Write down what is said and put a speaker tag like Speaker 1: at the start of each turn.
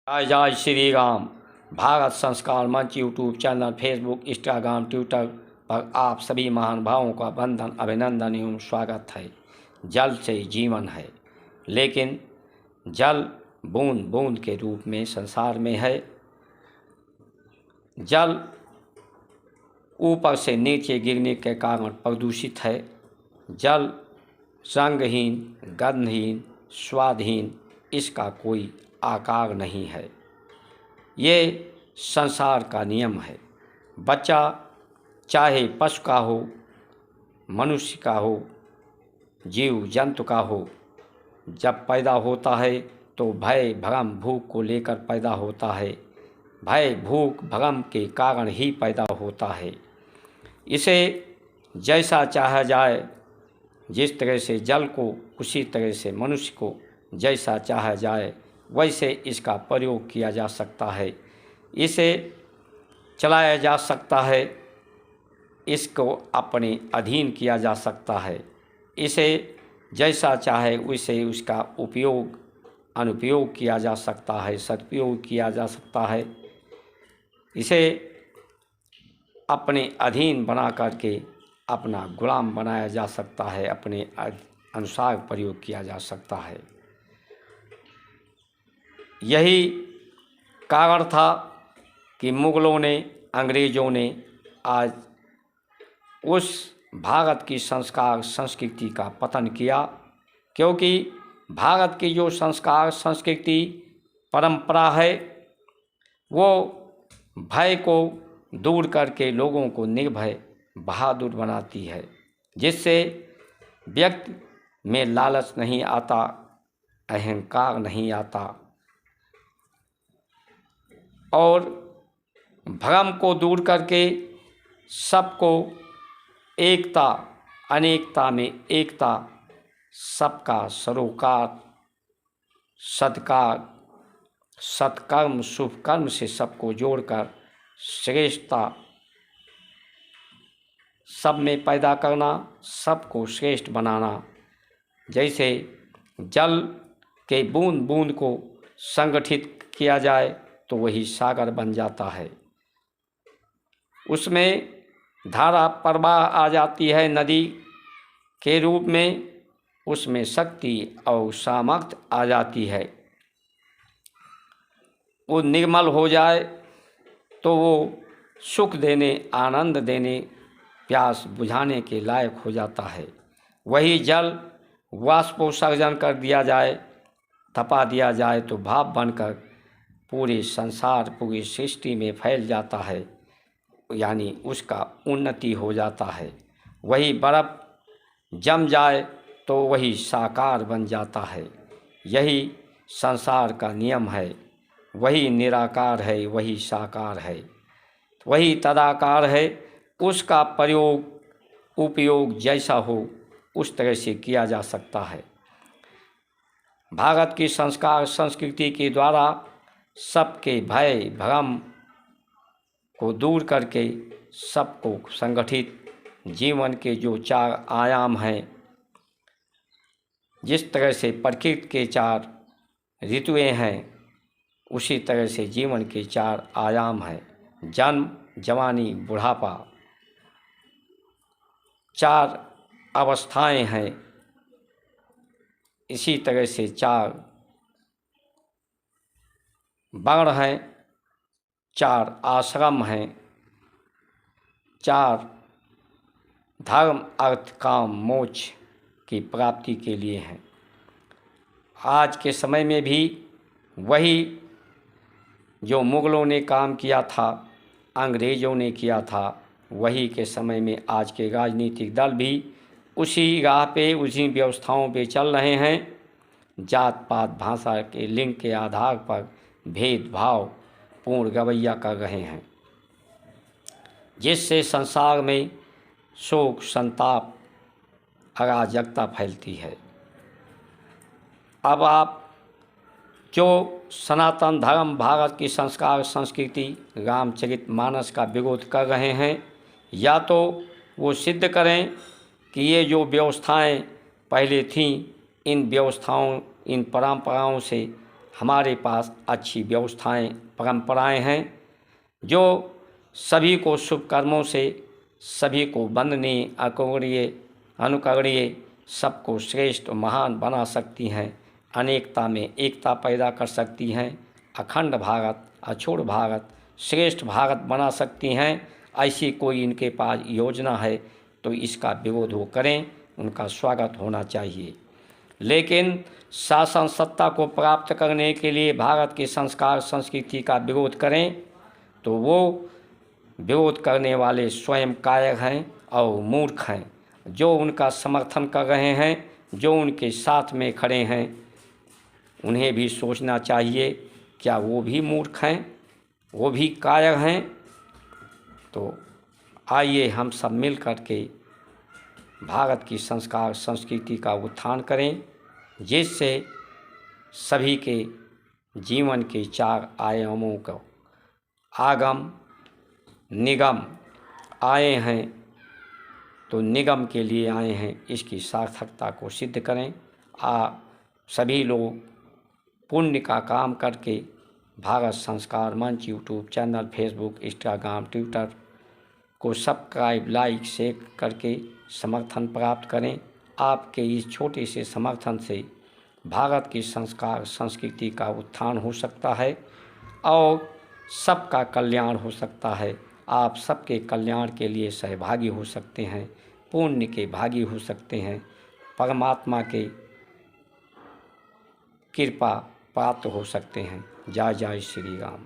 Speaker 1: जय जय श्री राम। भारत संस्कार मंच YouTube channel, Facebook, Instagram, Twitter पर आप सभी महानुभावों का वंदन, अभिनंदन एवं स्वागत है। जल से जीवन है, लेकिन जल बूंद बूंद के रूप में संसार में है। जल ऊपर से नीचे गिरने के कारण प्रदूषित है। जल रंगहीन, गंधहीन, स्वादहीन, इसका कोई आकार नहीं है। ये संसार का नियम है। बच्चा चाहे पशु का हो, मनुष्य का हो, जीव जंतु का हो, जब पैदा होता है तो भय भ्रम भूख को लेकर पैदा होता है। भय भूख भ्रम के कारण ही पैदा होता है। इसे जैसा चाहा जाए, जिस तरह से जल को, उसी तरह से मनुष्य को जैसा चाहा जाए वैसे इसका प्रयोग किया जा सकता है। इसे चलाया जा सकता है, इसको अपने अधीन किया जा सकता है। इसे जैसा चाहे वैसे उसका उपयोग अनुपयोग किया जा सकता है, सदुपयोग किया जा सकता है। इसे अपने अधीन बना करके अपना गुलाम बनाया जा सकता है, अपने अनुसार प्रयोग किया जा सकता है। यही कारण था कि मुगलों ने, अंग्रेज़ों ने आज उस भारत की संस्कार संस्कृति का पतन किया, क्योंकि भारत की जो संस्कार संस्कृति परंपरा है वो भय को दूर करके लोगों को निर्भय बहादुर बनाती है, जिससे व्यक्ति में लालच नहीं आता, अहंकार नहीं आता और भ्रम को दूर करके सबको एकता, अनेकता में एकता, सबका सरोकार, सत्कार, सत्कर्म, शुभ कर्म से सबको जोड़कर श्रेष्ठता सब में पैदा करना, सबको श्रेष्ठ बनाना। जैसे जल के बूंद बूंद को संगठित किया जाए तो वही सागर बन जाता है। उसमें धारा प्रवाह आ जाती है नदी के रूप में, उसमें शक्ति और सामर्थ्य आ जाती है। वो निर्मल हो जाए तो वो सुख देने, आनंद देने, प्यास बुझाने के लायक हो जाता है। वही जल वाष्पोत्सर्जन कर दिया जाए, तपा दिया जाए तो भाप बनकर पूरे संसार, पूरी सृष्टि में फैल जाता है, यानी उसका उन्नति हो जाता है। वही बर्फ़ जम जाए तो वही साकार बन जाता है। यही संसार का नियम है। वही निराकार है, वही साकार है, वही तदाकार है। उसका प्रयोग उपयोग जैसा हो उस तरह से किया जा सकता है। भारत की संस्कार संस्कृति के द्वारा सबके भय भ्रम को दूर करके सबको संगठित जीवन के जो चार आयाम हैं, जिस तरह से प्रकृति के चार ऋतुएं हैं, उसी तरह से जीवन के चार आयाम हैं। जन्म, जवानी, बुढ़ापा, चार अवस्थाएं हैं। इसी तरह से चार वर्ण हैं, चार आश्रम हैं, चार धर्म, अर्थ, काम, मोक्ष की प्राप्ति के लिए हैं। आज के समय में भी वही जो मुगलों ने काम किया था, अंग्रेज़ों ने किया था, वही के समय में आज के राजनीतिक दल भी उसी राह पे, उसी व्यवस्थाओं पे चल रहे हैं। जात पात, भाषा के, लिंग के आधार पर भेदभाव पूर्ण रवैया कर रहे हैं, जिससे संसार में शोक, संताप, अराजकता फैलती है। अब आप जो सनातन धर्म, भारत की संस्कार संस्कृति, रामचरितमानस का विरोध कर रहे हैं, या तो वो सिद्ध करें कि ये जो व्यवस्थाएं पहले थीं, इन व्यवस्थाओं, इन परंपराओं से हमारे पास अच्छी व्यवस्थाएं, परंपराएं हैं जो सभी को शुभ कर्मों से, सभी को वंदनीय, अनुकरणीय, सबको श्रेष्ठ महान बना सकती हैं, अनेकता में एकता पैदा कर सकती हैं, अखंड भारत, अछूत भारत, श्रेष्ठ भारत बना सकती हैं। ऐसी कोई इनके पास योजना है तो इसका विरोध वो करें, उनका स्वागत होना चाहिए। लेकिन शासन सत्ता को प्राप्त करने के लिए भारत के संस्कार संस्कृति का विरोध करें तो वो विरोध करने वाले स्वयं कायर हैं और मूर्ख हैं। जो उनका समर्थन कर रहे हैं, जो उनके साथ में खड़े हैं, उन्हें भी सोचना चाहिए क्या वो भी मूर्ख हैं, वो भी कायर हैं। तो आइए हम सब मिल कर के भारत की संस्कार संस्कृति का उत्थान करें, जिससे सभी के जीवन के 4 आयामों को आगम निगम आए हैं तो निगम के लिए आए हैं, इसकी सार्थकता को सिद्ध करें। सभी लोग पुण्य का काम करके भारत संस्कार मंच YouTube channel, Facebook, Instagram, Twitter को सब्सक्राइब, लाइक, शेयर करके समर्थन प्राप्त करें। आपके इस छोटे से समर्थन से भारत की संस्कार संस्कृति का उत्थान हो सकता है और सबका कल्याण हो सकता है। आप सबके कल्याण के लिए सहभागी हो सकते हैं, पुण्य के भागी हो सकते हैं, परमात्मा के कृपा प्राप्त हो सकते हैं। जय जय श्री राम।